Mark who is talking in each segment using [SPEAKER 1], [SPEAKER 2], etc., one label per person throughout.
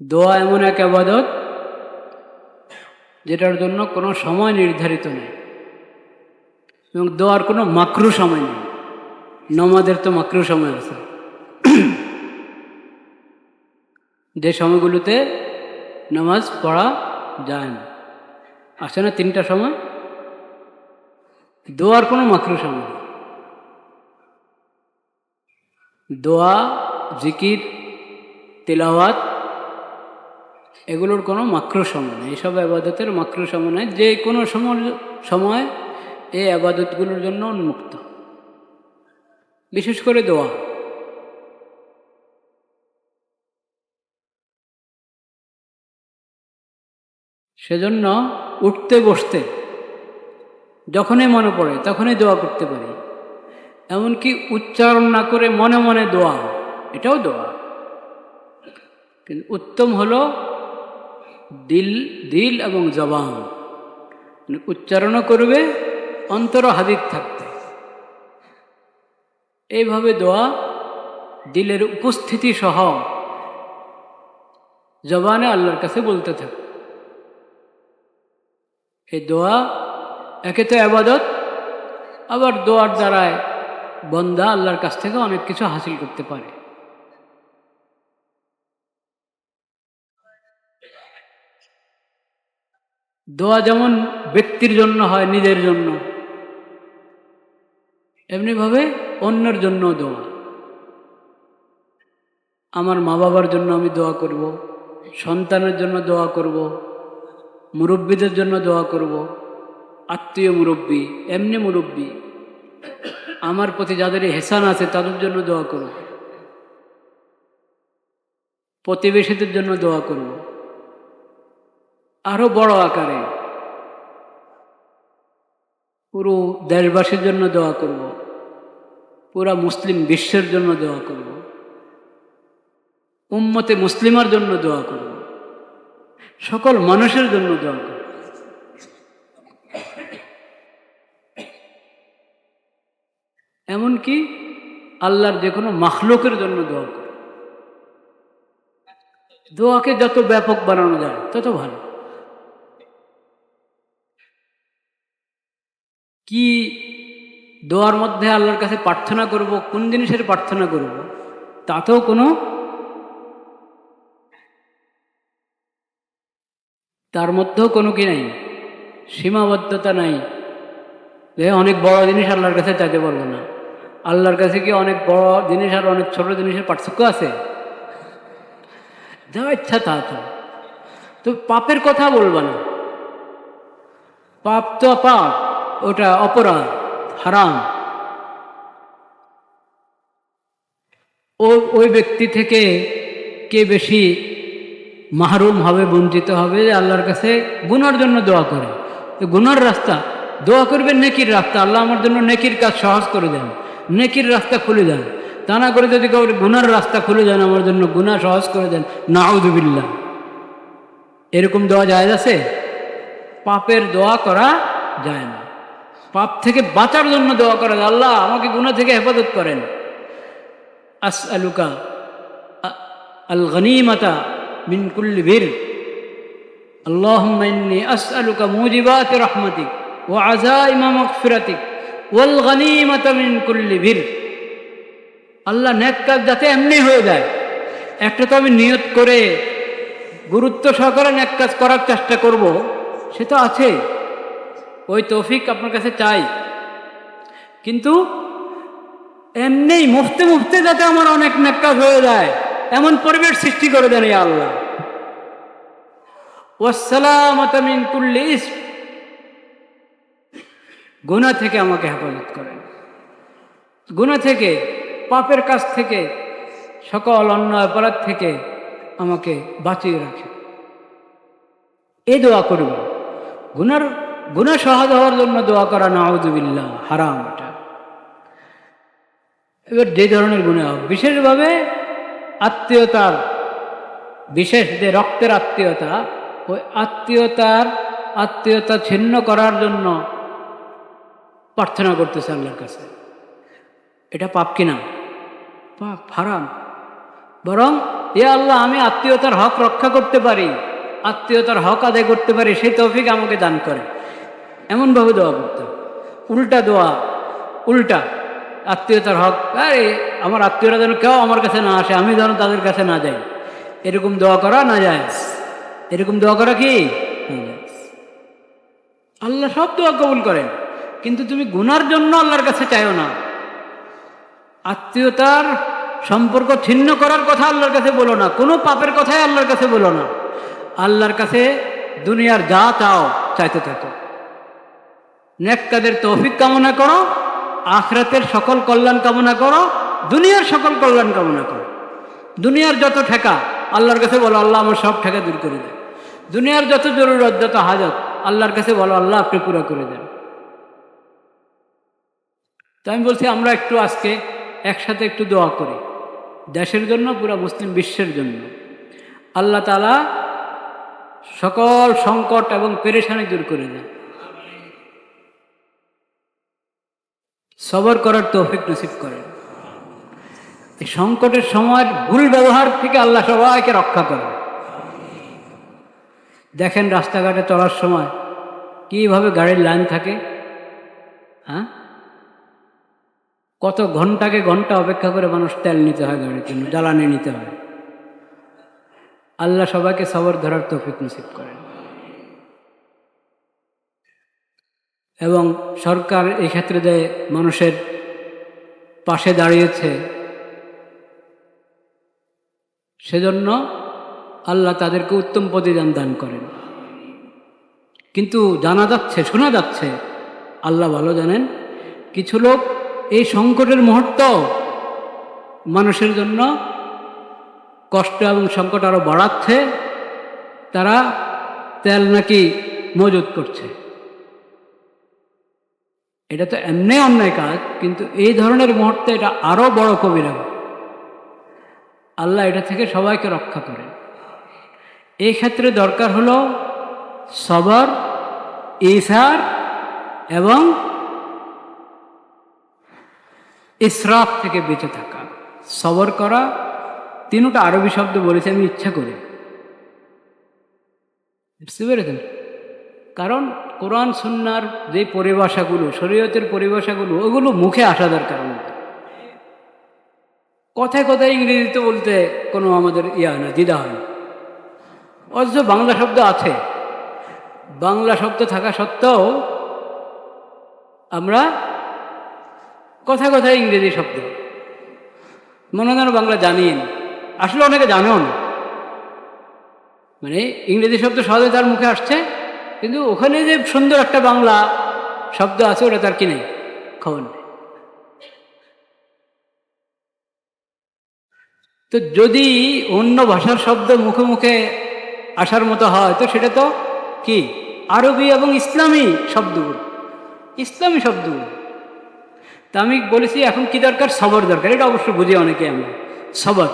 [SPEAKER 1] দোয়া এমন এক ইবাদত যেটার জন্য কোনো সময় নির্ধারিত নেই, এবং দোয়ার কোনো মাকরু সময় নেই। নমাজের তো মাকরু সময় আছে, যে সময়গুলোতে নামাজ পড়া যায় না। আসে না তিনটা সময়? দোয়ার কোনো মাকরু সময় নেই। দোয়া, জিকির, তিলাওয়াত এগুলোর কোনো মাকরু সময় নেই। এইসব আবাদতের মাকরু সময় নেই, যে কোনো সময় এই আবাদতগুলোর জন্য উন্মুক্ত, বিশেষ করে দোয়া। সেজন্য উঠতে বসতে যখনই মনে পড়ে তখনই দোয়া করতে পারি। এমনকি উচ্চারণ না করে মনে মনে দোয়া, এটাও দোয়া। কিন্তু উত্তম হলো দিল এবং জবান, উচ্চারণও করবে, অন্তর হাদির থাকতে। এইভাবে দোয়া দিলের উপস্থিতি সহ জবানে আল্লাহর কাছে বলতে থাকে। এই দোয়া একে তো ইবাদত, আবার দোয়ার দ্বারায় বন্দা আল্লাহর কাছ থেকে অনেক কিছু হাসিল করতে পারে। দোয়া যেমন ব্যক্তির জন্য হয়, নিজের জন্য, এমনিভাবে অন্যের জন্য দোয়া। আমার মা বাবার জন্য আমি দোয়া করব, সন্তানের জন্য দোয়া করব, মুরব্বীদের জন্য দোয়া করব, আত্মীয় মুরব্বী, এমনি মুরব্বী, আমার প্রতি যাদের হেসান আছে তাদের জন্য দোয়া করব, প্রতিবেশীদের জন্য দোয়া করব, আরো বড় আকারে পুরো দেশবাসীর জন্য দোয়া করব, পুরা মুসলিম বিশ্বের জন্য দোয়া করব, উম্মতে মুসলিমার জন্য দোয়া করব, সকল মানুষের জন্য দোয়া করব। এমনকি আল্লাহর যে কোনো মাখলুকের জন্য দোয়া করব। দোয়াকে যত ব্যাপক বানানো যায় তত ভালো। কি দোয়ার মধ্যে আল্লাহর কাছে প্রার্থনা করব, কোন জিনিসের প্রার্থনা করব, তাতেও কোনো তার মধ্যেও কোনো কি নাই, সীমাবদ্ধতা নাই যে অনেক বড় জিনিস আল্লাহর কাছে চাইতে পারবো না। আল্লাহর কাছে কি অনেক বড় জিনিস আর অনেক ছোট জিনিসের পার্থক্য আছে? যা ইচ্ছা তা চাও। তো পাপের কথা বলবা না, পাপ তো পাপ, ওটা অপরাধ, হারাম। ওই ব্যক্তি থেকে কে বেশি মাহরুম হবে, বঞ্চিত হবে, যে আল্লাহর কাছে গুনার জন্য দোয়া করে। তো গুনার রাস্তা দোয়া করবেন, নেকির রাস্তা, আল্লাহ আমার জন্য নেকির কাজ সহজ করে দেন, নেকির রাস্তা খুলে দেন। তা না করে যদি কাউকে গুনার রাস্তা খুলে দেন, আমার জন্য গুনাহ সহজ করে দেন, নাউযুবিল্লাহ, এরকম দোয়া জায়েজ আছে? পাপের দোয়া করা যায় না। পাপ থেকে বাঁচার জন্য দোয়া করা যায়, আল্লাহ আমাকে গুনাহ থেকে হেফাজত করেন। আসআলুকা আল গনিমাতা মিন কুল্লি বির, আল্লাহুম্মা ইন্নী আসআলুকা মুজিবাতি রাহমাতিক ওয়া আযাইমা মাগফিরাতিক ওয়াল গনিমাতা মিন কুল্লি বির। আল্লাহ নেক কাজ যাতে এমনি হয়ে যায়। একটা তো আমি নিয়ত করে গুরুত্ব সহকারে নেক কাজ করার চেষ্টা করব, সে তো আছে, ওই তৌফিক আপনার কাছে চাই। কিন্তু এমনি মুফতে মুফতে যাতে আমার অনেক নেক কাজ হয়ে যায়, এমন পরিবেশ সৃষ্টি করে দেন ইয়া আল্লাহ। ওয়াসসালামাতা মিন কুল্লি ইসম, গুনাহ থেকে আমাকে হেফাজত করেন, গুনাহ থেকে, পাপের কাজ থেকে, সকল অন্যায় অপরাধ থেকে আমাকে বাঁচিয়ে রাখে। এই দোয়া করব। গুনাহ সহজ হওয়ার জন্য দোয়া করা নাউযুবিল্লাহ, হারাম এটা। এবার যে ধরনের গুনাহ, বিশেষভাবে আত্মীয়তার, বিশেষ যে রক্তের আত্মীয়তা, ওই আত্মীয়তা ছিন্ন করার জন্য প্রার্থনা করতেছে আল্লাহর কাছে, এটা পাপ কিনা? পাপ, হারাম। বরং এ আল্লাহ আমি আত্মীয়তার হক রক্ষা করতে পারি, আত্মীয়তার হক আদায় করতে পারি, সেই তৌফিক আমাকে দান করে। এমনভাবে দোয়া করতে হবে। উল্টা দোয়া, উল্টা আত্মীয়তার হক, আরে আমার আত্মীয়রা যেন কেউ আমার কাছে না আসে, আমি যেন তাদের কাছে না যাই, এরকম দোয়া করা না যায়। এরকম দোয়া করা কি আল্লাহ সব দোয়া কবুল করেন, কিন্তু তুমি গুনার জন্য আল্লাহর কাছে চাইও না। আত্মীয়তার সম্পর্ক ছিন্ন করার কথা আল্লাহর কাছে বলো না, কোনো পাপের কথাই আল্লাহর কাছে বলো না। আল্লাহর কাছে দুনিয়ার যা চাও চাইতে থাকো, নেক কাজের তৌফিক কামনা করো, আখিরাতের সকল কল্যাণ কামনা করো, দুনিয়ার সকল কল্যাণ কামনা করো। দুনিয়ার যত ঠেকা আল্লাহর কাছে বলো, আল্লাহ আমার সব ঠেকা দূর করে দেন। দুনিয়ার যত জরুরত, যত হাজত আল্লাহর কাছে বলো, আল্লাহ আপনি পুরো করে দেন। তো আমি বলছি আমরা একটু আজকে একসাথে একটু দোয়া করি দেশের জন্য, পুরো মুসলিম বিশ্বের জন্য। আল্লাহ তাআলা সকল সংকট এবং পেরেশানি দূর করে দেন, সবর করার তৌফিক নসিব করেন। এই সংকটের সময়ের ভুল ব্যবহার থেকে আল্লাহ সবাইকে রক্ষা করেন। দেখেন রাস্তাঘাটে চলার সময় কীভাবে গাড়ির লাইন থাকে, হ্যাঁ, কত ঘন্টাকে ঘন্টা অপেক্ষা করে মানুষ তেল নিতে হয়, গাড়ির জন্য জ্বালানি নিতে হয়। আল্লাহ সবাইকে সবর ধরার তৌফিক নসিব করেন। এবং সরকার এই ক্ষেত্রে যে মানুষের পাশে দাঁড়িয়েছে, সেজন্য আল্লাহ তাদেরকে উত্তম প্রতিদান দান করেন। কিন্তু জানা যাচ্ছে, শোনা যাচ্ছে, আল্লাহ ভালো জানেন, কিছু লোক এই সংকটের মুহূর্ত মানুষের জন্য কষ্ট এবং সংকট আরো বাড়াচ্ছে। তারা তেল নাকি মজুত করছে। এটা তো এমনি অন্যায় কাজ, কিন্তু এই ধরনের মুহূর্তে এটা আরো বড় কবিরা। আল্লাহ এটা থেকে সবাইকে রক্ষা করেন। এই ক্ষেত্রে দরকার হলো সবর, ইসার এবং ইসরাফ থেকে বেঁচে থাকা। সবর করা, তিনটা আরবি শব্দ বলেছি আমি ইচ্ছা করে, বুঝতে পেরেছেন? কারণ কোরআন সুন্নাহর যে পরিভাষাগুলো, শরীয়তের পরিভাষাগুলো, ওগুলো মুখে আসা দরকার আমাদের। কথায় কথায় ইংরেজিতে বলতে কোনো আমাদের না, দ্বিধা হয় না। অথচ বাংলা শব্দ আছে, বাংলা শব্দ থাকা সত্ত্বেও আমরা কথায় কথায় ইংরেজি শব্দ, মনে হয় বাংলা জানি না। আসলে অনেকে জানেও না, মানে ইংরেজি শব্দ সহজে তার মুখে আসছে, কিন্তু ওখানে যে সুন্দর একটা বাংলা শব্দ আছে ওটা তার কি নেই, খবর নেই। তো যদি অন্য ভাষার শব্দ মুখে মুখে আসার মতো হয়, তো সেটা তো কি আরবি এবং ইসলামী শব্দগুলো, ইসলামী শব্দগুলো। তা আমি বলেছি এখন কি দরকার, সবর দরকার। এটা অবশ্য বুঝি অনেকে আমরা, সবর,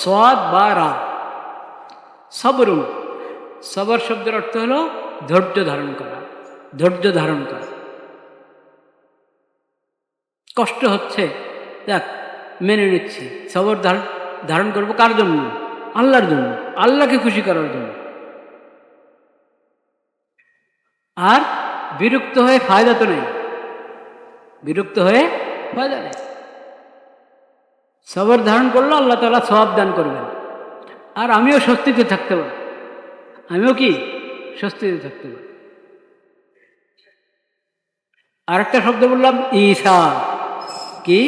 [SPEAKER 1] সোয়াদ বা রা, সবরুন। সবর শব্দের অর্থ হলো ধৈর্য ধারণ করা, ধৈর্য ধারণ করা। কষ্ট হচ্ছে, যাক মেনে নিচ্ছি, সবর ধারণ করবো। কার জন্য? আল্লাহর জন্য, আল্লাহকে খুশি করার জন্য। আর বিরক্ত হয়ে ফায়দা তো নেই, বিরক্ত হয়ে ফায়দা নেই। সবর ধারণ করলে আল্লাহ তাআলা সওয়াব দান করবেন। আর আমিও স্বস্তিতে থাকতে পারি, আমিও কি স্বস্তিতে থাকতে পারি। আরেকটা শব্দ বললাম ঈসার, কি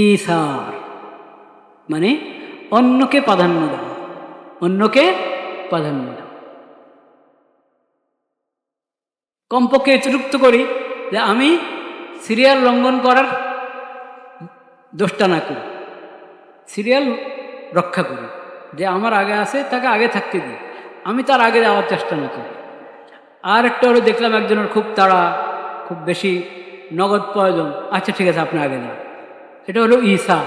[SPEAKER 1] ঈসার মানে অন্যকে প্রাধান্য দেওয়া, অন্যকে প্রাধান্য দেওয়া। কমপক্ষে এতটুকু করি যে আমি সিরিয়াল লঙ্ঘন করার দোষটা না করি, সিরিয়াল রক্ষা করি। যে আমার আগে আছে তাকে আগে থাকতে দিই, আমি তার আগে যাওয়ার চেষ্টা না করি। আর একটা হলো দেখলাম একজনের খুব তাড়া, খুব বেশি নগদ প্রয়োজন, আচ্ছা ঠিক আছে আপনি আগে যান। এটা হলো ঈসা,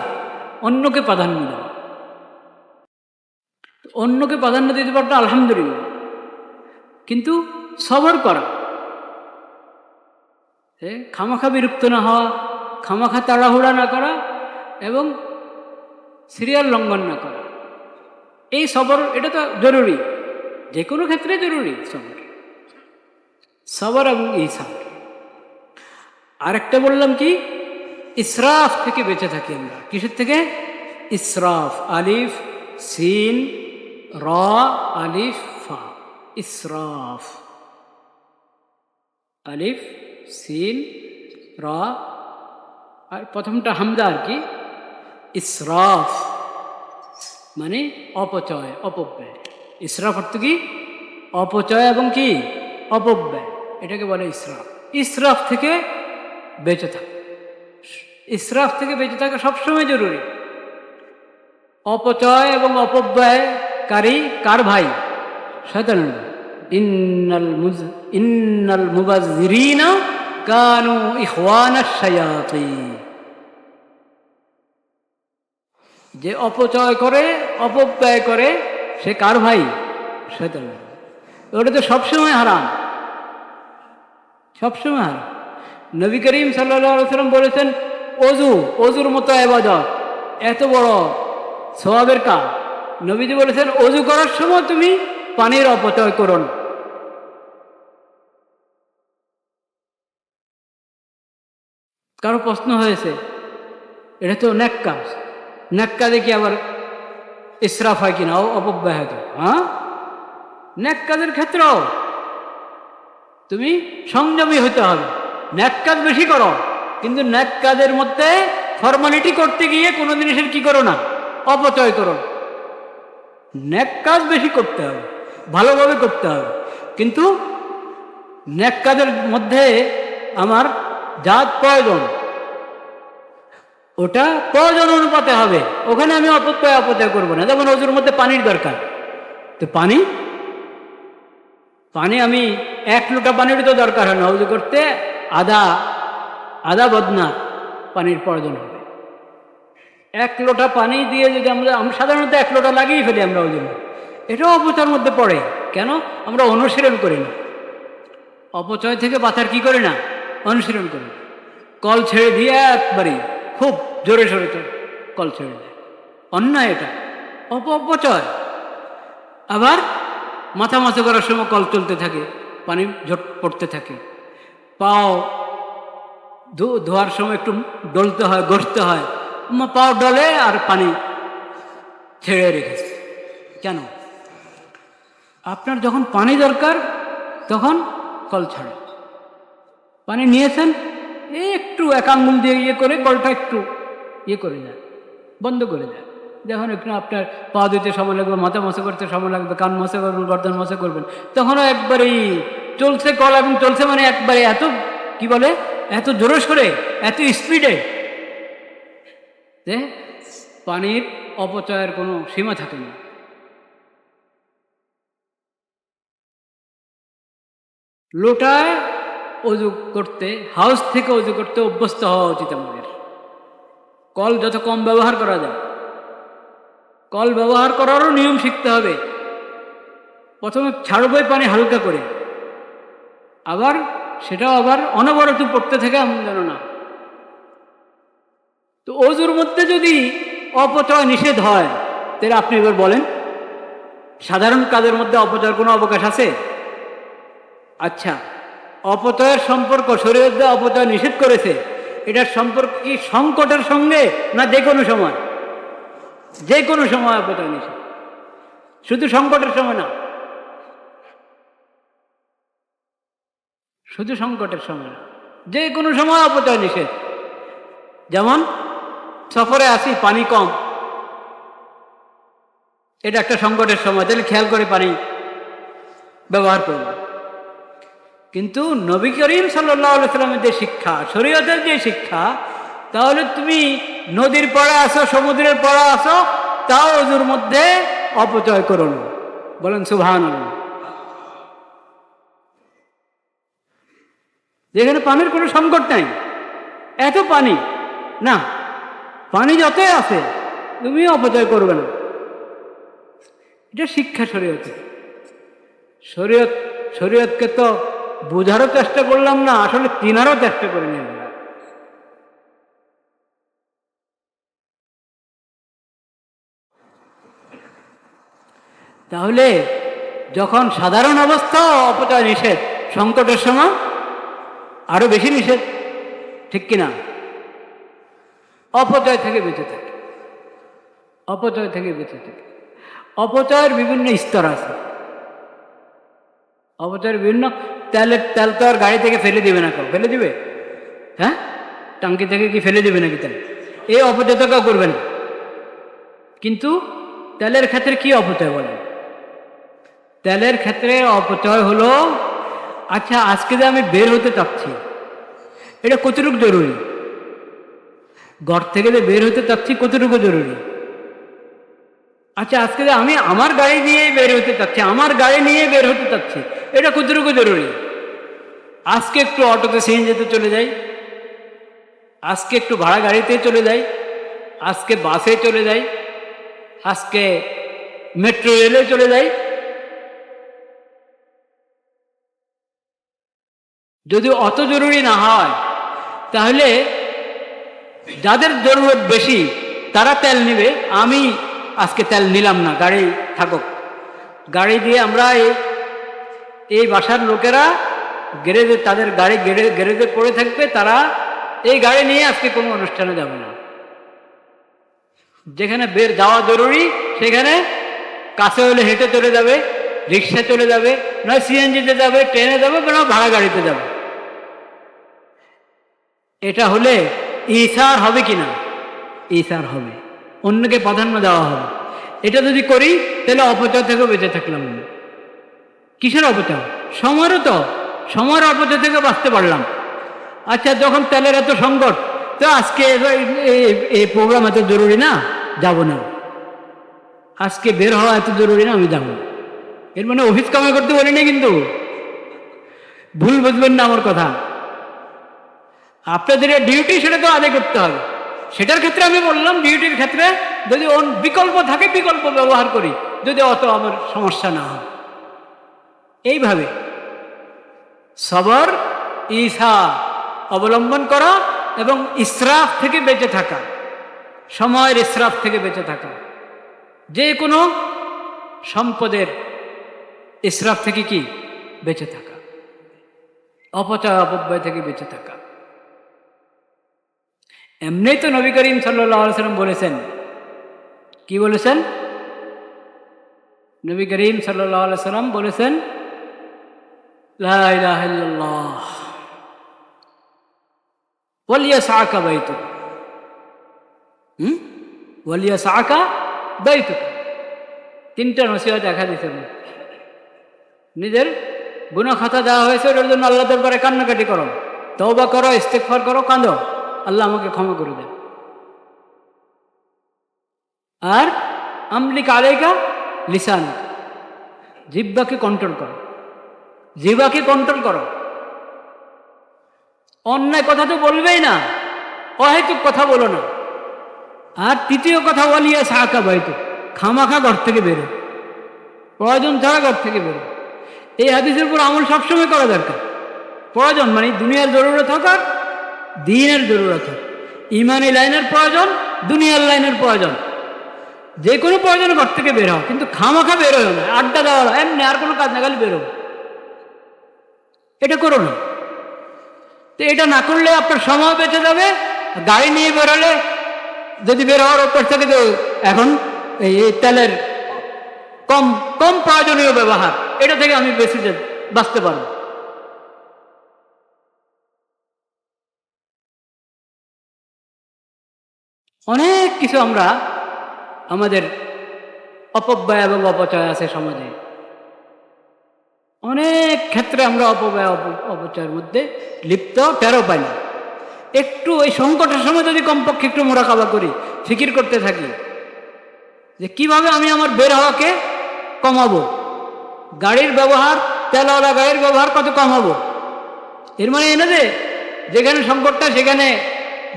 [SPEAKER 1] অন্যকে প্রাধান্য দেওয়া। অন্যকে প্রাধান্য দিতে পারতো আলহামদুলিল্লাহ, কিন্তু সবর করা, খামাখা বিরক্ত না হওয়া, খামাখা তাড়াহুড়া না করা এবং সিরিয়াল লঙ্ঘন না করা। এই সবর এটা তো জরুরি, যে কোনো ক্ষেত্রে জরুরি সবর, সবর এবং এই সবর। আরেকটা বললাম কি, ইসরাফ থেকে বেঁচে থাকি আমরা। কিসের থেকে? ইসরাফ, আলিফ সিন র আলিফ ফা, ইসরাফ, আলিফ সিন র, আর প্রথমটা হামজা আর কি, ইসরাফ মানে অপচয়, অপব্যয়। ইসরাফ অর্থ কি? অপচয় এবং কি অপব্যয়, এটাকে বলে ইসরাফ। ইসরাফ থেকে বেঁচে থাকা, ইসরাফ থেকে বেঁচে থাকা সবসময় জরুরি। অপচয় এবং অপব্যয়কারী কার ভাই? শয়তানের ভাই। ইন্নাল মুবাযযিরিনা কানু ইখওয়ানাশ শায়াতিন। যে অপচয় করে, অপব্যয় করে, সে কার ভাই? শয়তানের ভাই। ওটা তো সবসময় হারাম, সবসময় হারাম। নবী করিম সাল্লাল্লাহু আলাইহি ওয়াসাল্লাম বলেছেন, অজুর মতো ইবাদত, এত বড় সওয়াবের কাজ। নবীজি বলেছেন, অজু করার সময় তুমি পানির অপচয় করো না। কারো প্রশ্ন হয়েছে, এটা তো নেক কাজ, নেক কাজে কি আবার ইসরাফ হয় কিনা, অপব্যয় হয় কিনা? হ্যাঁ, নেক কাজের ক্ষেত্রেও তুমি সংযমী হতে হবে। নেক কাজ বেশি করো, কিন্তু নেক কাজের মধ্যে ফর্মালিটি করতে গিয়ে কোনো জিনিসের কি করো না, অপচয় করো না। নেক কাজ বেশি করতে হবে, ভালোভাবে করতে হবে, কিন্তু নেক কাজের মধ্যে আমার যা প্রয়োজন ওটা প্রয়োজন অনুপাতে হবে, ওখানে আমি অপচয় করবো না। যেমন অজুর মধ্যে পানির দরকার, তো পানি আমি 1 লোটা পানির তো দরকার হয় না, অজু করতে আধা বদনা পানির প্রয়োজন হবে। 1 লোটা পানি দিয়ে যদি আমরা সাধারণত 1 লোটা লাগিয়ে ফেলি আমরা অজু, এটাও অপচয়ের মধ্যে পড়ে। কেন? আমরা অনুশীলন করি না, অপচয় থেকে বাঁচার কি করি না, অনুশীলন করি। কল ছেড়ে দিয়ে একবারেই খুব জোরে সোরে কল ছেড়ে দেয়, অন্যায় এটা, অপচয়। আবার মাথা করার সময় কল চলতে থাকে, পানি ঝট পড়তে থাকে। পাও ধোয়ার সময় একটু ডলতে হয়, ঘষতে হয়, পাও ডলে আর পানি ছেড়ে রেখেছে। কেন? আপনার যখন পানি দরকার তখন কল ছাড়ে, পানি নিয়েছেন, একটু 1 আঙ্গুল দিয়ে ইয়ে করে কলটা একটু ইয়ে করে দেয়, বন্ধ করে দেয়। যখন একটু আপনার পা ধুতে সময় লাগবে, মাথা মশা করতে সময় লাগবে, কান মশা করবেন, গর্দন মশা করবেন, তখনও একবারেই চলছে কল, এবং চলছে মানে একবারে এত কি বলে, এত জোরে সরে, এত স্পিডে যে পানির অপচয়ের কোনো সীমা থাকে না। লোটায় অজু করতে, হাউস থেকে অজু করতে অভ্যস্ত হওয়া উচিত আমাদের। কল যত কম ব্যবহার করা যায়, কল ব্যবহার করারও নিয়ম শিখতে হবে। প্রথমে ছাড়বই পানি হালকা করে, আবার সেটাও আবার অনবরত পড়তে থাকে এমন যেন না। তো অজুর মধ্যে যদি অপচয় নিষেধ হয়, তাহলে আপনি এবার বলেন, সাধারণ কাজের মধ্যে অপচয়ের কোনো অবকাশ আছে? আচ্ছা, অপচয়ের সম্পর্ক শরীয়ত যে অপচয় নিষেধ করেছে, এটার সম্পর্ক কি সংকটের সঙ্গে, না যে কোনো সময়? যে কোনো সময় অপচয় নিষেধ, শুধু সংকটের সময় না, শুধু সংকটের সময় না, যে কোনো সময় অপচয় নিষেধ। যেমন সফরে আসি, পানি কম, এটা একটা সংকটের সময়, তাহলে খেয়াল করে পানি ব্যবহার করব। কিন্তু নবী করিম সাল্লাল্লাহু আলাইহি সাল্লামের যে শিক্ষা, শরীয়তের যে শিক্ষা, তাহলে তুমি নদীর পাড়ে আসো, সমুদ্রের পাড়ে আসো, তাও ওজুর মধ্যে অপচয় করো না। বলেন সুবহানাল্লাহ। যেখানে পানির কোনো সংকট নাই, এত পানি না, পানি যতই আছে তুমি অপচয় করবে না, এটা শিক্ষা শরীয়তে। শরীয়তকে তো বোঝারও চেষ্টা করলাম না, আসলে চিনারও চেষ্টা করে নিলাম। তাহলে যখন সাধারণ অবস্থা অপচয় নিষেধ, সংকটের সময় আরো বেশি নিষেধ, ঠিক কিনা? অপচয় থেকে বেঁচে থাকে, অপচয় থেকে বেঁচে থাকে। অপচয়ের বিভিন্ন স্তর আছে। অপচয়ের বিভিন্ন, তেল তো আর গাড়ি থেকে ফেলে দিবে না, কেউ ফেলে দিবে? হ্যাঁ, টাঙ্কি থেকে কি ফেলে দিবে নাকি তেল? এই অপচয় তো কেউ করবে না। কিন্তু তেলের ক্ষেত্রে কি অপচয় বলেন? তেলের ক্ষেত্রে অপচয় হলো, আচ্ছা আজকে যে আমি বের হতে চাচ্ছি, এটা কতটুকু জরুরি? ঘর থেকে যে বের হতে চাচ্ছি কতটুকু জরুরি? আচ্ছা আজকে যে আমি আমার গাড়ি নিয়ে বের হতে চাচ্ছি, আমার গাড়ি নিয়ে বের হতে চাচ্ছি, এটা কতটুকু জরুরি? আজকে একটু অটোতে সিএনজিতে চলে যাই, আজকে একটু ভাড়া গাড়িতে চলে যাই, আজকে বাসে চলে যাই, আজকে মেট্রো রেলে চলে যাই। যদি অত জরুরি না হয়, তাহলে যাদের জরুরত বেশি তারা তেল নেবে। আমি আজকে তেল নিলাম না, গাড়ি থাকুক। গাড়ি দিয়ে আমরা এই বাসার লোকেরা গ্যারেজে, তাদের গাড়ি গ্যারেজে পড়ে থাকবে, তারা এই গাড়ি নিয়ে আজকে কোনো অনুষ্ঠানে যাবে না। যেখানে বের যাওয়া জরুরি সেখানে কাছে হলে হেঁটে চলে যাবে, রিক্সা চলে যাবে, নয় সিএনজিতে যাবে, ট্রেনে যাবে, না ভাড়া গাড়িতে যাবে। এটা হলে ইসার হবে কিনা? ইসার হবে, অন্যকে প্রাধান্য দেওয়া হবে। এটা যদি করি তাহলে অপচয় থেকে বেঁচে থাকলাম। কিসের অপচয়? সময়েরও তো, সময়ের অপচয় থেকে বাঁচতে পারলাম। আচ্ছা যখন তেলের এত সংকট, তো আজকে এই প্রোগ্রাম এত জরুরি না, যাব না। আজকে বের হওয়া এত জরুরি না, আমি যাব। এর মানে অফিস কামাই করতে বলি না, কিন্তু ভুল বুঝবেন না আমার কথা। আপনাদের ডিউটি সেটা তো আদায় করতে হবে। সেটার ক্ষেত্রে আমি বললাম, ডিউটির ক্ষেত্রে যদি বিকল্প থাকে বিকল্প ব্যবহার করি, যদি অত আমার সমস্যা না হয়। এইভাবে সবর, ঈসা অবলম্বন করা এবং ইসরাফ থেকে বেঁচে থাকা, সময়ের ইসরাফ থেকে বেঁচে থাকা, যে কোনো সম্পদের ইসরাফ থেকে কি বেঁচে থাকা, অপচয় অপব্যয় থেকে বেঁচে থাকা। এমনি তো নবী করিম সাল্লাল্লাহু আলাইহি ওয়াসাল্লাম বলেছেন, কি বলেছেন? নবী করিম সাল্লাল্লাহু আলাইহি ওয়াসাল্লাম বলেছেন, লা ইলাহা ইল্লাল্লাহ ওয়ালিয়াসআকা বাইতুক। ওয়ালিয়াসআকা বাইতুক, তিনটা নসিহত দেখা দিয়েছে। নিজের গুনাহ খাতা দেওয়া হয়েছে, ওর জন্য আল্লাহ দরবারে কান্নাকাটি করো, তওবা করো, ইস্তেগফার করো, কাঁদো, আল্লাহ আমাকে ক্ষমা করে দেন। আর আমলিক আলাইকা লিসান, জিহ্বাকে কন্ট্রোল করো, জিহ্বাকে কন্ট্রোল করো। অন্যায় কথা তো বলবেই না, অহেতুক কথা বলো না। আর তৃতীয় কথা, ওয়ালিয়াসআকা বাইতুক, খামাখা ঘর থেকে বেরো, প্রয়োজন ছাড়া ঘর থেকে বেরো। এই হাদিসের উপর আমল সবসময় করা দরকার। প্রয়োজন মানে দুনিয়ার জরুরত হোক আর দ্বীনের জরুরত হোক, ইমানি লাইনের প্রয়োজন, দুনিয়ার লাইনের প্রয়োজন, যে কোনো প্রয়োজনে ঘর থেকে বের হও, কিন্তু খামাখা বের হয় না, আড্ডা দেওয়া এমনি আর কোনো কাজ না, খালি বেরো, এটা করো না। তো এটা না করলে আপনার সময় বেঁচে যাবে। গাড়ি নিয়ে বেরোলে, যদি বের হওয়ার অভ্যাস থাকে, তো এখন এই তেলের কম কম প্রয়োজনীয় ব্যবহার, এটা থেকে আমি বেশি বাঁচতে পারবো। অনেক কিছু আমরা, আমাদের অপব্যয় এবং অপচয় আছে সমাজে। অনেক ক্ষেত্রে আমরা অপব্যয় অপচয়ের মধ্যে লিপ্ত, টেরও পাই না। একটু ওই সংকটের সময় যদি কমপক্ষে একটু মোরাকাবা করি, ফিকির করতে থাকি যে কিভাবে আমি আমার বের হওয়াকে কমাবো, গাড়ির ব্যবহার, তেলওয়ালা গাড়ির ব্যবহার কত কমাবো। এর মানে এনে যে যেখানে সংকটটা সেখানে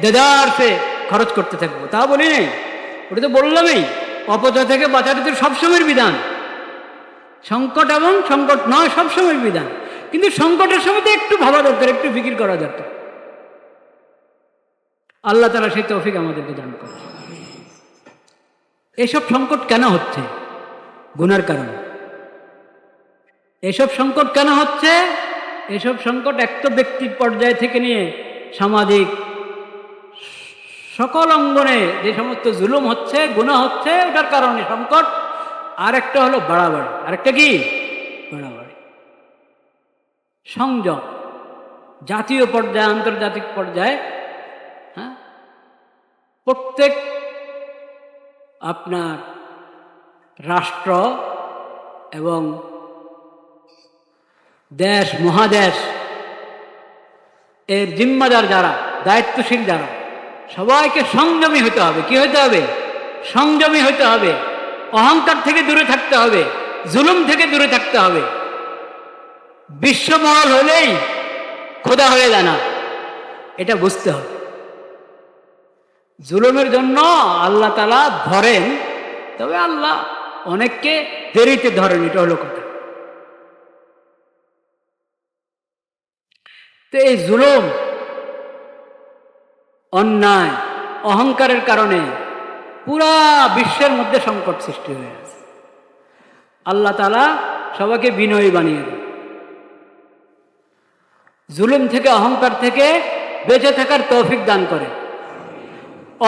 [SPEAKER 1] দেদারসে খরচ করতে থাকবো, তা বলি নেই। ওটা তো বললামই, অপচয় থেকে বাঁচাতে তো সবসময়ের বিধান। সংকট এবং সংকট নয় সবসময়ের বিধান, কিন্তু সংকটের সময় তো একটু ভাবা দরকার, একটু ফিকির করা দরকার। আল্লাহ তাআলা সেই তৌফিক আমাদেরকে দান করে। এসব সংকট কেন হচ্ছে? গুনার কারণে। এসব সংকট কেন হচ্ছে? এসব সংকট এক তো ব্যক্তি পর্যায় থেকে নিয়ে সামাজিক সকল অঙ্গনে যে সমস্ত জুলুম হচ্ছে, গুনাহ হচ্ছে, ওটার কারণে সংকট। আরেকটা হলো বাড়াবাড়ি। আরেকটা কি? বাড়াবাড়ি। সংযম জাতীয় পর্যায়ে, আন্তর্জাতিক পর্যায়ে, হ্যাঁ, প্রত্যেক আপনার রাষ্ট্র এবং দেশ, মহাদেশ এর জিম্মাদার যারা, দায়িত্বশীল যারা, সবাইকে সংযমী হতে হবে। কি হতে হবে? সংযমী হতে হবে। অহংকার থেকে দূরে থাকতে হবে, জুলুম থেকে দূরে থাকতে হবে। বিশ্বমহল হলেই খোদা হয়ে যায় না, এটা বুঝতে হবে। জুলুমের জন্য আল্লাহ তাআলা ধরেন, তবে আল্লাহ অনেককে দেরিতে ধরেন, এটা হলো কথা। তো এই জুলুম, অন্যায়, অহংকারের কারণে পুরা বিশ্বের মধ্যে সংকট সৃষ্টি হয়ে আছে। আল্লাহ তাআলা সবাইকে বিনয়ী বানিয়ে দেন, জুলুম থেকে, অহংকার থেকে বেঁচে থাকার তৌফিক দান করে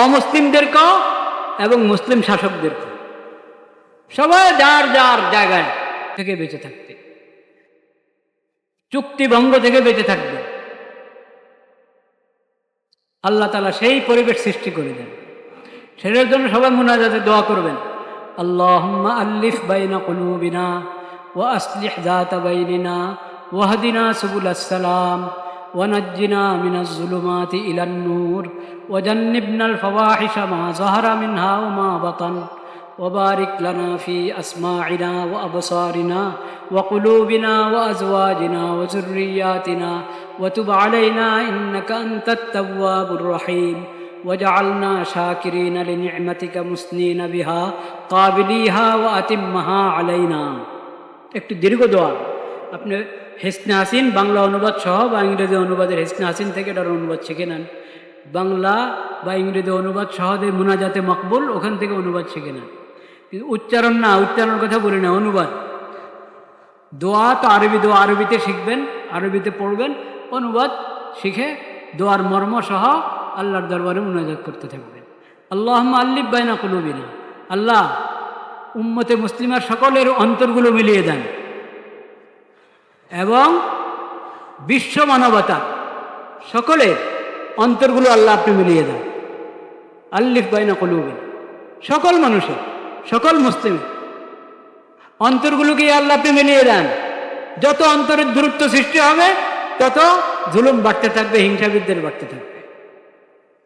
[SPEAKER 1] অমুসলিমদেরকেও এবং মুসলিম শাসকদেরকেও। সবাই যার যার জায়গায় থেকে বেঁচে থাকতে, চুক্তি ভঙ্গ থেকে বেঁচে থাকবে। আল্লাহ তাআলা সেই পরিবেশ সৃষ্টি করে দেন। সেটার জন্য সবাই মুনাজাতে দোয়া করবেন, আল্লাহুম্মা আল্লিফ বাইনা কুলুবিনা ওয়া আসলিহ যাতা বাইনিনা ওয়াহদিনা সুবুলাস সালাম ওয়া নাজ্জিনা মিনাজ যুলুমাতি ইলান নূর ওয়া জান্নিবনাল ফাওয়াহিশা মা যাহারা মিনহা ওয়া মা বাতান ওয়া বারিক লানা ফি আসমাইনা ওয়া আবসারিনা ওয়া কুলুবিনা ওয়া আজওয়াজিনা ওয়া যুররিয়াতিনা ওয়া তুব আলাইনা ইন্নাকা আনতাত তাওয়াবুর রহিম وجعلنا شاكرين لنعمتك مسنين بها قابليها وأتمها علينا। একটু দীর্ঘ দোয়া। আপনি হিসনে হাসিন বাংলা অনুবাদ সহ বা ইংরেজি অনুবাদের হিসনে হাসিন থেকে এটার অনুবাদ শিখে নেন। বাংলা বা ইংরেজি অনুবাদ সহ যে মুনাজাতে মকবুল, ওখান থেকে অনুবাদ শিখে নেন। কিন্তু উচ্চারণ না, উচ্চারণের কথা বলি না, অনুবাদ। দোয়া তো আরবি, দোয়া আরবিতে শিখবেন, আরবিতে পড়বেন, অনুবাদ শিখে দোয়ার মর্ম সহ আল্লাহর দরবারে মুনাজাত করতে থাকবেন। আল্লাহুম্মা আল্লিফ বাইনা কুলুবিনা, আল্লাহ উম্মতে মুসলিমার সকলের অন্তরগুলো মিলিয়ে দেন এবং বিশ্ব মানবতা সকলের অন্তরগুলো আল্লাহ আপনি মিলিয়ে দেন। আল্লিফ বাইনা কুলুবিনা, সকল মানুষের, সকল মুসলিম অন্তরগুলোকে আল্লাহ আপনি মিলিয়ে দেন। যত অন্তরের দূরত্ব সৃষ্টি হবে, তত জুলুম বাড়তে থাকবে, হিংসা বিদ্বেষ বাড়তে থাকবে।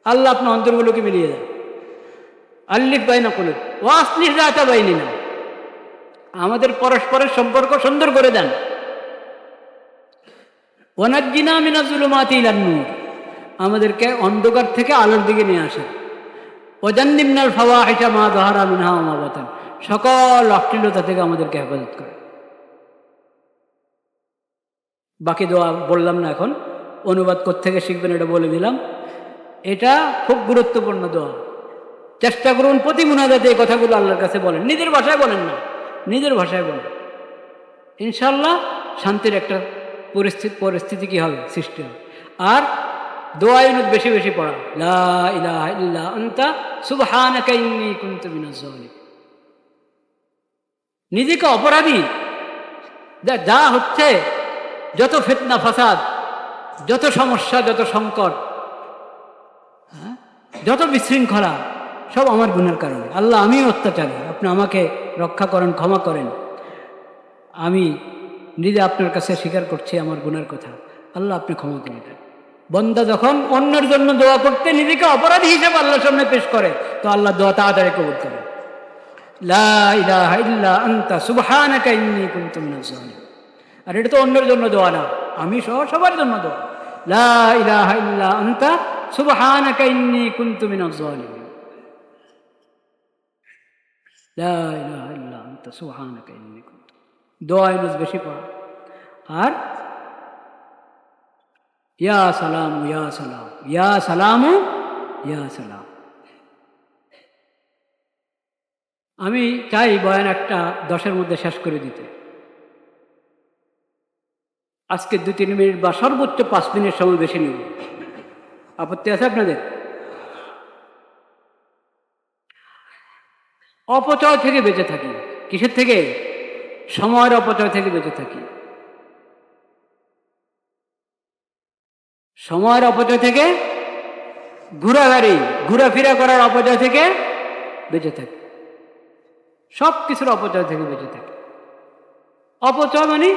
[SPEAKER 1] আল্লাহ আপনার অন্তরগুলোকে মিলিয়ে দেন। আল্লিফ বাইনা কুলুব ওয়া আসলিহ যাতা বাইনিনা, আমাদের পরস্পরের সম্পর্ক সুন্দর করে দেন। ওয়া নাজ্জিনা মিনাজ যুলুমাতি ইলান নূর, আমাদেরকে অন্ধকার থেকে আলোর দিকে নিয়ে আসেন। ওয়া জান্নিবনাল ফাওয়াহিশা মা যাহারা মিনহা ওয়া মা বাতান, সকল অশ্লীলতা থেকে আমাদেরকে হেফাজত করেন। বাকি দোয়া বললাম না, এখন অনুবাদ কোত্থেকে শিখবেন এটা বলে দিলাম। এটা খুব গুরুত্বপূর্ণ দোয়া। চেষ্টা করুন প্রতি মুনাজাতে এই কথাগুলো আল্লাহর কাছে বলেন, নিজের ভাষায় বলেন না, নিজের ভাষায় বলেন। ইনশাআল্লাহ শান্তির একটা পরিস্থিতি কি হবে, সৃষ্টি হবে। আর দোয়া ইউনুস বেশি বেশি পড়া, লা ইলাহা ইল্লা আনতা সুবহানাকা ইন্নী কুনতু মিনাজ জালিমিন। নিজেকে অপরাধী, যা হচ্ছে, যত ফিতনা ফাসাদ, যত সমস্যা, যত সংকট, যত বিশৃঙ্খলা, সব আমার গুনার কারণে। আল্লাহ, আমি অত্যাচারী, আপনি আমাকে রক্ষা করেন, ক্ষমা করেন। আমি নিজে আপনার কাছে স্বীকার করছি আমার গুনার কথা, আল্লাহ আপনি ক্ষমা করে দেন। বন্দা যখন অন্যের জন্য দোয়া করতে নিজেকে অপরাধী হিসেবে আল্লাহর সামনে পেশ করে, তো আল্লাহ দোয়া তাড়াতাড়ি কবুল করে। লা ইলাহা ইল্লা আনতা সুবহানাকা ইন্নী কুনতু মিনাজ জালিমিন। আর এটা তো অন্যের জন্য দোয়া না, আমি সহ সবার জন্য দোয়া। লা ইলাহা ইল্লা আনতা সুবহানাকা ইন্নী কুনতু মিনাজ জালিমিন। লা ইলাহা ইল্লা আনতা সুবহানাকা ইন্নী কুনতু। দোয়া ইউনুস বেশি পড়া। আর ইয়া সালাম ইয়া সালাম, ইয়া সালামু ইয়া সালাম। আমি চাই বয়ান একটা 10-এর মধ্যে শেষ করে দিতে। আজকে 2-3 মিনিট বা সর্বোচ্চ 5 মিনিট সময় বেশি নেব। আপত্তি আছে আপনাদের? অপচয় থেকে বেঁচে থাকি। কিসের থেকে? সময়ের অপচয় থেকে বেঁচে থাকি। সময়ের অপচয় থেকে, ঘোরাফেরা করার অপচয় থেকে বেঁচে থাকি। সব কিছুর অপচয় থেকে বেঁচে থাকি। অপচয় মানে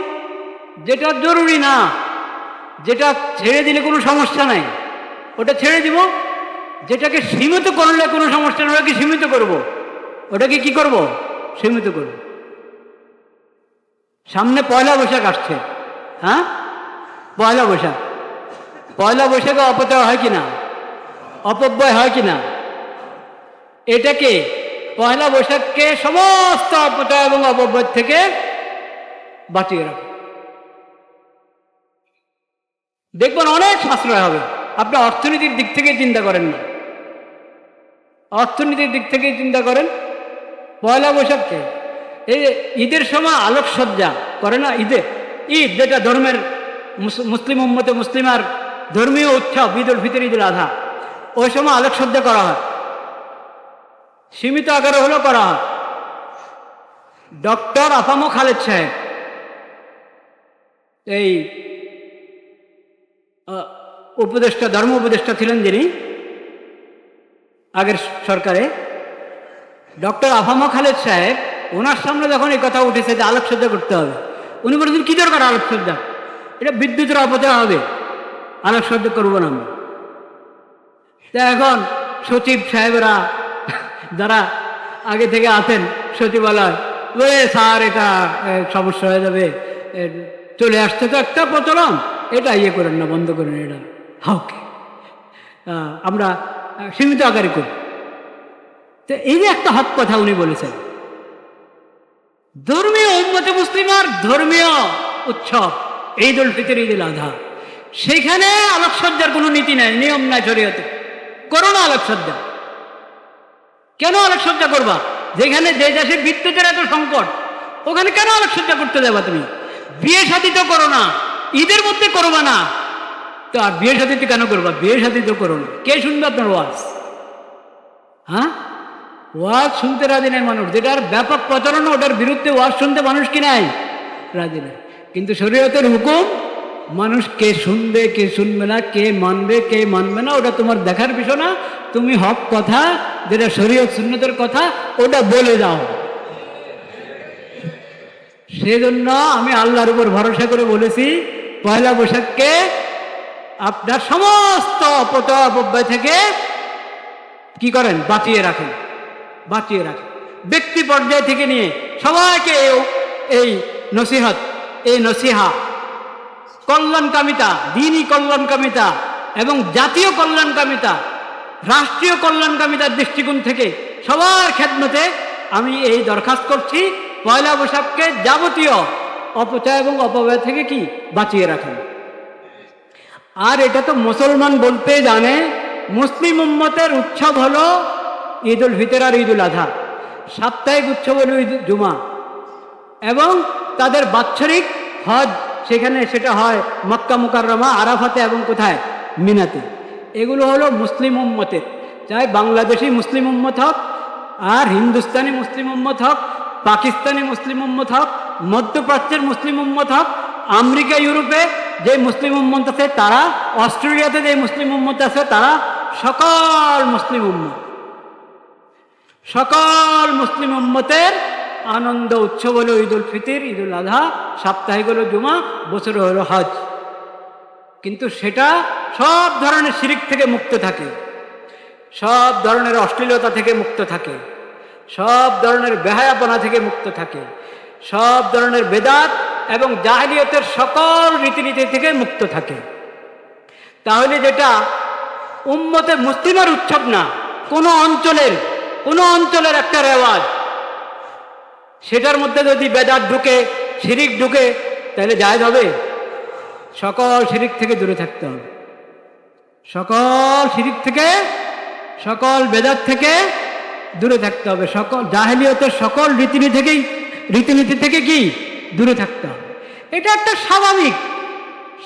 [SPEAKER 1] যেটা জরুরি না, যেটা ছেড়ে দিলে কোনো সমস্যা নাই, ওটা ছেড়ে দিব। যেটাকে সীমিত করলে কোনো সমস্যা নেই, ওটাকে সীমিত করব। ওটাকে কি করব? সীমিত করব। সামনে পয়লা বৈশাখ আসছে। হ্যাঁ, পয়লা বৈশাখ। পয়লা বৈশাখে অপচয় হয় কিনা? অপব্যয় হয় কিনা? এটাকে, পয়লা বৈশাখকে সমস্ত অপচয় এবং অপব্যয় থেকে বাঁচিয়ে রাখে। দেখবেন অনেক সাশ্রয় হবে। আপনি অর্থনীতির দিক থেকে চিন্তা করেন না, অর্থনীতির দিক থেকে চিন্তা করেন। পয়লা বৈশাখকে, এই ঈদের সময় আলোকসজ্জা করে না, ঈদ যেটা ধর্মের মুসলিম উম্মতে মুসলিমার ধর্মীয় উৎসব, ঈদ উল ফিতর, ঈদ উল আজহা, ওই সময় আলোকসজ্জা করা হয়, সীমিত আকারে হলেও করা হয়। ডক্টর আফামো খালেদ সাহেব, এই উপদেষ্টা, ধর্ম উপদেষ্টা ছিলেন যিনি আগের সরকারে, ডক্টর আফামো খালেদ সাহেব, ওনার সামনে যখন এই কথা উঠেছে যে আলোকসজ্জা করতে হবে, উনি বলেছেন কি দরকার আলোকসজ্জা, এটা বিদ্যুতের অপচয় হবে, আলোকসজ্জা করবো না আমরা। তা এখন সচিব সাহেবরা যারা আগে থেকে আছেন সচিবালয়, বলে স্যার এটা সমস্যা হয়ে যাবে, চলে আসছে তো একটা প্রচলন, এটা করেন না, বন্ধ করেন, এটা হাওকে আমরা সীমিত আকারে করি। তো এই যে একটা হক কথা উনি বলেছেন, ধর্মীয় উম্মতে মুসলিমার ধর্মীয় উৎসব ঈদ উল ফিতর, ঈদ উল আজহা, সেখানে আলোকসজ্জার কোনো নীতি নাই, নিয়ম নাই শরীয়তে। করো না আলোকসজ্জা। কেন আলোকসজ্জা করবা? যেখানে যে দেশে বিদ্যুতের এত সংকট, ওখানে কেন আলোকসজ্জা করতে যাবা তুমি? বিয়ে শাদী তো করো না, ঈদের মধ্যে করবা না, তো আর বিয়ে শাদী তো কেন করবা? বিয়ে শাদী তো করো না, কে শুনবে আপনার ওয়াজ? হ্যাঁ, ওয়াজ শুনতে রাজি নেই মানুষ। যেটার ব্যাপক প্রচারণ, ওটার বিরুদ্ধে ওয়াজ শুনতে মানুষ কি নাই? রাজি নেই। কিন্তু শরীয়তের হুকুম, মানুষ কে শুনবে কে শুনবে না, কে মানবে কে মানবে না, ওটা তোমার দেখার বিষয় না। তুমি হক কথা, যেটা শরীয়ত সুন্নতের কথা, ওটা বলে যাও। সেজন্য আমি আল্লাহর উপর ভরসা করে বলেছি, পয়লা বৈশাখকে আপনার সমস্ত অপচয় অপব্যয় থেকে কি করেন? বাঁচিয়ে রাখেন, বাঁচিয়ে রাখেন। ব্যক্তি পর্যায় থেকে নিয়ে সবাইকে এই নসিহত, এই নসিহা, কল্যাণকামিতা, দ্বীনি কল্যাণকামিতা এবং জাতীয় কল্যাণকামিতা, রাষ্ট্রীয় কল্যাণকামিতার দৃষ্টিকোণ থেকে সবার খেদমতে আমি এই দরখাস্ত করছি, পয়লা বৈশাখকে যাবতীয় অপচয় এবং অপব্যয় থেকে কি বাঁচিয়ে রাখেন। আর এটা তো মুসলমান বলতে জানে, মুসলিম উম্মতের উৎসব হলো ঈদ উল ফিতর আর ঈদ উল আজহা, সাপ্তাহিক উৎসব হলো ঈদ জুমা, এবং তাদের বাৎসরিক হজ, সেখানে সেটা হয় মক্কা মুকাররমা, আরাফাতে এবং কোথায়? মিনাতে। এগুলো হলো মুসলিম উম্মতের, চাই বাংলাদেশি মুসলিম উম্মত হোক, আর হিন্দুস্তানি মুসলিম উম্মত হোক, পাকিস্তানি মুসলিম উম্মত হোক, মধ্যপ্রাচ্যের মুসলিম উম্মত হোক, আমেরিকা ইউরোপে যে মুসলিম উম্মত আছে তারা, অস্ট্রেলিয়াতে যে মুসলিম উম্মত আছে তারা, সকল মুসলিম উম্মত, সকল মুসলিম উম্মতের আনন্দ উৎসব হলো ঈদ উল ফিতর, ঈদ উল আজহা, সাপ্তাহিক হলো জুমা, বছরে হলো হজ। কিন্তু সেটা সব ধরনের শিরিক থেকে মুক্ত থাকে, সব ধরনের অশ্লীলতা থেকে মুক্ত থাকে, সব ধরনের বেহায়াপনা থেকে মুক্ত থাকে, সব ধরনের বেদাত এবং জাহেলিয়তের সকল রীতিনীতি থেকে মুক্ত থাকে। তাহলে যেটা উম্মতে মুসলিমের উৎসব না, কোনো অঞ্চলের একটা রেওয়াজ, সেটার মধ্যে যদি বেদাত ঢুকে, শিরিক ঢুকে, তাহলে জায়েজ হবে? সকল শিরিক থেকে দূরে থাকতে হবে, সকল শিরিক থেকে, সকল বেদাত থেকে দূরে থাকতে হবে, সকল জাহেলিয়তের সকল রীতিনীতি থেকে কি দূরে থাকতে হবে। এটা একটা স্বাভাবিক,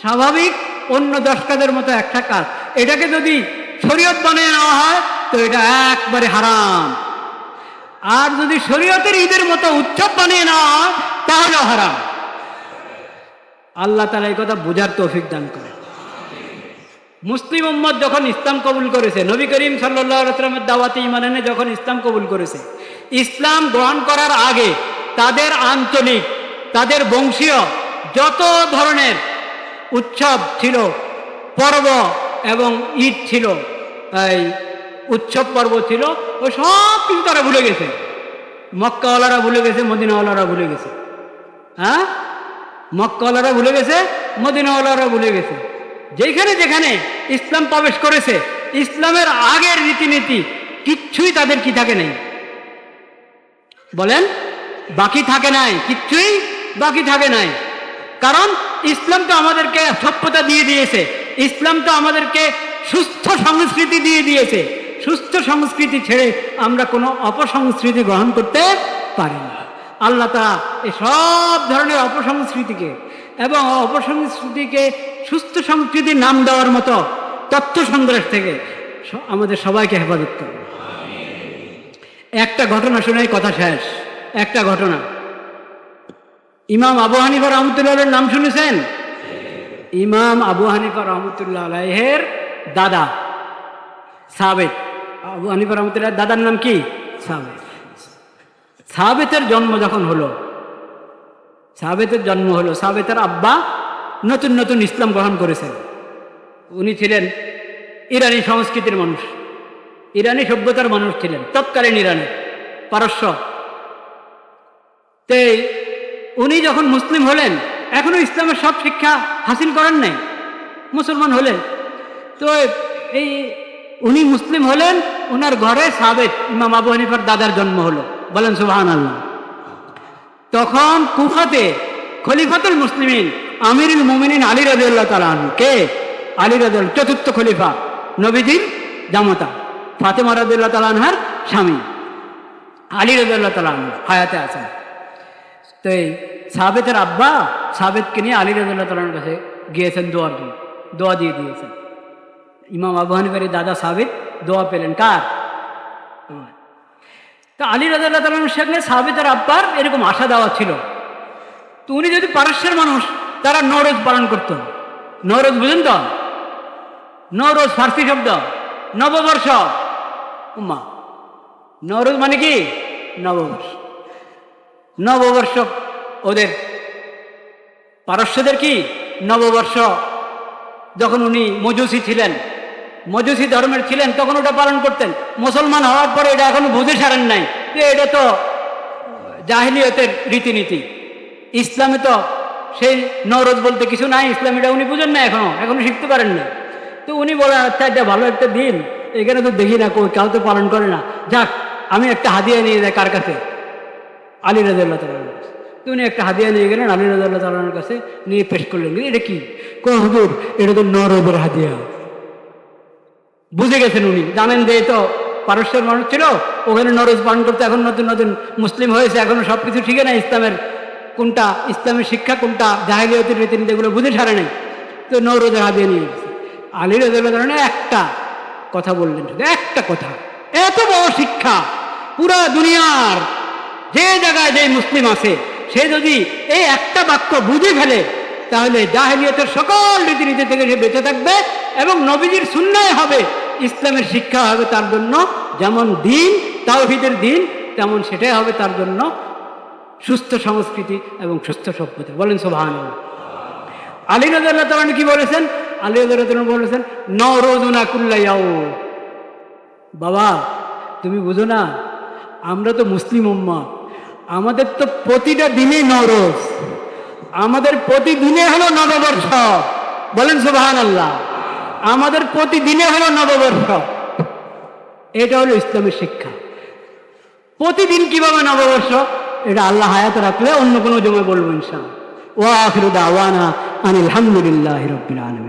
[SPEAKER 1] স্বাভাবিক অন্য 10 কাজের মতো একটা কাজ। এটাকে যদি শরীয়ত বানিয়ে নেওয়া হয় তো এটা একবারে হারাম। আর যদি শরীয়তের ঈদের মতো উৎসব বানিয়ে নেওয়া হয় তাহলেও হারাম। আল্লাহ তাআলা এই কথা বোঝার তৌফিক দান করে। মুসলিম উম্মত যখন ইসলাম কবুল করেছে, নবী করিম সাল্লাল্লাহু আলাইহি ওয়াসাল্লামের দাওয়াতে ঈমান এনে যখন ইসলাম কবুল করেছে, ইসলাম গ্রহণ করার আগে তাদের আঞ্চলিক, তাদের বংশীয় যত ধরনের উৎসব ছিল, পর্ব এবং ঈদ ছিল, এই উৎসব পর্ব ছিল, ওই সব কিছু তারা ভুলে গেছে। মক্কাওয়ালারা ভুলে গেছে, মদিনাওয়ালারা ভুলে গেছে। হ্যাঁ, মক্কাওয়ালারা ভুলে গেছে, মদিনাওয়ালারা ভুলে গেছে। যেখানে যেখানে ইসলাম প্রবেশ করেছে, ইসলামের আগের রীতিনীতি কিচ্ছুই তাদের কি থাকে নাই, বলেন, বাকি থাকে নাই, কিচ্ছুই বাকি থাকে নাই। কারণ ইসলাম তো আমাদেরকে সভ্যতা দিয়ে দিয়েছে, ইসলাম তো আমাদেরকে সুস্থ সংস্কৃতি দিয়ে দিয়েছে। সুস্থ সংস্কৃতি ছেড়ে আমরা কোনো অপসংস্কৃতি গ্রহণ করতে পারি না। আল্লাহ তাআলা এই সব ধরনের অপসংস্কৃতিকে এবং অপসংস্কৃতিকে সুস্থ সংস্কৃতির নাম দেওয়ার মতো তথ্য সংগ্রহ থেকে আমাদের সবাইকে হেফাজত করবে। একটা ঘটনা শুনে কথা শেষ। একটা ঘটনা, ইমাম আবু হানিফা রহমতুল্লাহ আলাইহির নাম শুনেছেন? ইমাম আবু হানিফা রহমতুল্লাহ আলাইহির দাদা সাবিত। আবু হানিফা রহমতুল্লাহ দাদার নাম কি? সাবিত। সাবিতের জন্ম যখন হলো, সাবিতের জন্ম হলো, সাবিতের আব্বা নতুন নতুন ইসলাম গ্রহণ করেছেন। উনি ছিলেন ইরানি সংস্কৃতির মানুষ, ইরানি সভ্যতার মানুষ ছিলেন, তৎকালীন ইরানে, পারস্য। তে উনি যখন মুসলিম হলেন, এখনো ইসলামের সব শিক্ষা হাসিল করেন নাই, মুসলমান হলেন। তো এই উনি মুসলিম হলেন, ওনার ঘরে সাবিত ইমাম আবু হানিফার দাদার জন্ম হলো। বলেন সুবহানাল্লাহ। তখন কুফাতে খলিফাতুল মুসলিমিন আমিরুল মুমিনিন আলী রাদিয়াল্লাহু তাআলা আনহু, কে? আলী রাদিয়াল্লাহু, চতুর্থ খলিফা, নবীজির জামাতা, ফাতেমা রাদিয়াল্লাহু তাআলা আনহার স্বামী আলী রাদিয়াল্লাহু তাআলা আনহু হায়াতে আছেন। তো এই সাবিতের আব্বা সাবিতকে নিয়ে আলী রাদিয়াল্লাহু তাআলার কাছে গিয়েছেন দোয়ার জন্য, দোয়া দিয়ে দিয়েছেন। ইমাম আবু হানিফার দাদা সাবিত দোয়া পেলেন কার? তো আলী রাদিয়াল্লাহু তাআলার সামনে সাবিতের আব্বার এরকম আশা দেওয়া ছিল। তো উনি যদি পারস্যের মানুষ, তারা নওরোজ পালন করত। নওরোজ বুঝেন তো? নওরোজ ফার্সি শব্দ, নববর্ষ। উম্মা, নওরোজ মানে কি? নববর্ষ। নববর্ষ ওদের পারস্যদের কি নববর্ষ। যখন উনি মজুসি ছিলেন, মজুসি ধর্মের ছিলেন, তখন ওটা পালন করতেন। মুসলমান হওয়ার পরে এটা এখনো বুঝে সারেন নাই যে এটা তো জাহিলিয়তের রীতিনীতি। ইসলামে তো সেই নওরোজ বলতে কিছু নাই, ইসলাম এটা উনি বুঝেন না, এখনো শিখতে পারেন না। তো উনি বলেন, আচ্ছা এটা ভালো একটা দিন, এখানে তো দেখি না কেউ তো পালন করে না, যাক আমি একটা হাদিয়া নিয়ে যাই। কার কাছে? আলী রাদিয়াল্লাহু তাআলার কাছে। তো উনি একটা হাদিয়া নিয়ে গেলেন, আলী রাদিয়াল্লাহু তাআলার কাছে নিয়ে পেশ করলেন। এটা কি? কই হুজুর, এটা তো নওরোজের হাদিয়া। বুঝে গেছেন উনি, জানেন যে তো পারস্যের মানুষ ছিল, ওখানে নওরোজ পালন করতে, এখন নতুন নতুন মুসলিম হয়েছে, এখনো সব কিছু ঠিক না, ইসলামের কোনটা ইসলামের শিক্ষা, কোনটা জাহিলিয়তের রীতিনীতি, এগুলো বুঝে সারে নাই। তো নওরোজের হাদিয়া নিয়ে গেছে। আলী রাদিয়াল্লাহু তাআলা একটা কথা বললেন, শুধু একটা কথা, এত বড় শিক্ষা, পুরা দুনিয়ার যে জায়গায় যে মুসলিম আছে, সে যদি এই একটা বাক্য বুঝে ফেলে, তাহলে জাহিলিয়তের সকল রীতিনীতি থেকে সে বেঁচে থাকবে এবং নবীজির সুন্নাহ হবে, ইসলামের শিক্ষা হবে তার জন্য যেমন দিন, তাওহীদের দিন, তেমন সেটাই হবে তার জন্য সুস্থ সংস্কৃতি এবং সুস্থ সভ্যতা। বলেন সুবহানাল্লাহ। আলী রাদিয়াল্লাহু তাআলা কি বলেছেন? আলী রাদিয়াল্লাহু তাআলা বলেছেন, নওরোজুনা কুল্লা ইয়াউম। বাবা তুমি বুঝো না, আমরা তো মুসলিম উম্মত, আমাদের তো প্রতিটা দিনে নওরোজ, আমাদের প্রতিদিনে হলো নববর্ষ। বলেন সুবহানাল্লাহ। আমাদের প্রতিদিনে হলো নববর্ষ। এটা হলো ইসলামের শিক্ষা। প্রতিদিন কিভাবে নববর্ষ, এটা আল্লাহ হায়াত রাখলে অন্য কোনো জমে বলবো ইনশাআল্লাহ। ওয়া আখিরু দাওয়ানা আনিল হামদুলিল্লাহি রাব্বিল আলামিন।